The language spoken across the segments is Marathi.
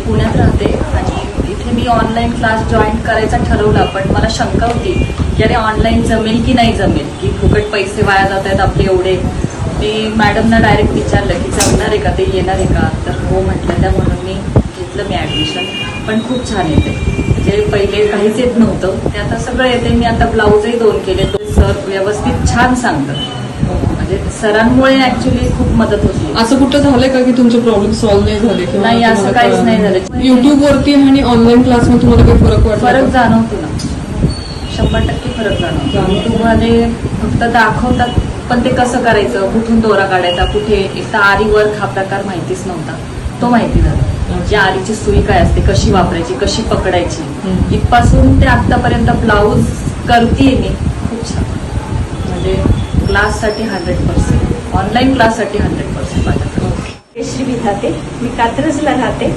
पुण्यात राहते आणि इथे मी ऑनलाईन क्लास जॉईन करायचा ठरवला, पण मला शंका होती की अरे ऑनलाईन जमेल की नाही जमेल, की फुकट पैसे वाया जात आहेत आपले एवढे. मी मॅडमना डायरेक्ट विचारलं की जमणार आहे का, ते येणार आहे का, तर हो म्हटलं. त्यामुळे मी घेतलं मी ऍडमिशन. पण खूप छान येते, म्हणजे पहिले काहीच येत नव्हतं ते आता सगळं येते. मी आता ब्लाऊजही 2 केले. सर व्यवस्थित छान सांगतात, म्हणजे सरांमुळे ऍक्च्युली खूप मदत होती. असं कुठं झालंय का की तुमचे प्रॉब्लेम सॉल्व्ह नाही झाले किंवा नाही, असं काहीच नाही झालं. युट्यूब वरती आणि ऑनलाईन क्लासमध्ये तुम्हाला काही फरक वाटतो? फरक जाणवतो ना, 100% फरक जाणवतो. युट्यूबमध्ये फक्त दाखवतात, पण ते कसं करायचं, कुठून दोरा काढायचा, कुठे. एक तर आरी वर्क हा प्रकार माहितीच नव्हता, तो माहिती झाला. जी आरीची सुई काय असते, कशी वापरायची, कशी पकडायची, इथपासून ते आतापर्यंत ब्लाऊज करतेय मी. खूप छान, म्हणजे क्लाससाठी 100%, ऑनलाईन क्लाससाठी 100% वाटत. श्री विधाते, मी कात्रजला राहते.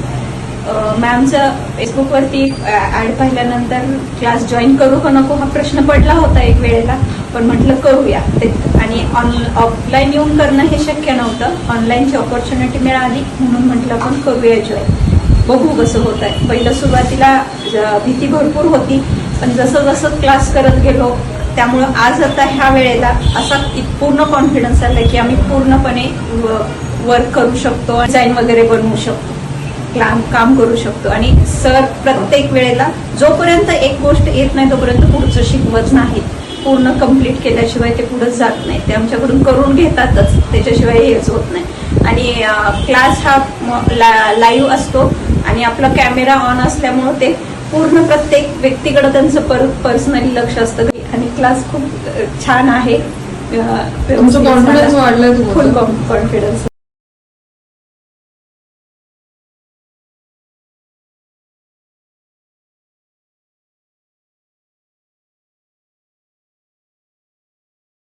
मॅमचं फेसबुकवरती ऍड पाहिल्यानंतर क्लास जॉईन करू का नको हा प्रश्न पडला होता एक वेळेला, पण म्हटलं करूया. आणि ऑफलाईन येऊन करणं हे शक्य नव्हतं, ऑनलाईनची ऑपॉर्च्युनिटी मिळाली म्हणून म्हटलं आपण करूया जॉईन, बघू कसं होत आहे. पहिलं सुरुवातीला भीती भरपूर होती, पण जसं जसं क्लास करत गेलो त्यामुळं आज आता ह्या वेळेला असा पूर्ण कॉन्फिडन्स आला की आम्ही पूर्णपणे वर्क करू शकतो, डिझाईन वगैरे बनवू शकतो, काम करू शकतो. आणि सर प्रत्येक वेळेला जोपर्यंत एक गोष्ट येत नाही तोपर्यंत पुढचं शिकवत नाहीत. पूर्ण कम्प्लीट केल्याशिवाय ते पुढे जात नाही, ते आमच्याकडून करून घेतातच, त्याच्याशिवाय हेच होत नाही. आणि क्लास हा लाईव्ह असतो आणि आपला कॅमेरा ऑन असल्यामुळे ते पूर्ण प्रत्येक व्यक्तीकडे त्यांचं पर्सनली लक्ष असतं. आणि क्लास खूप छान आहे. तुमचं कॉन्फिडन्स वाढलाय? फुल कॉन्फिडन्स.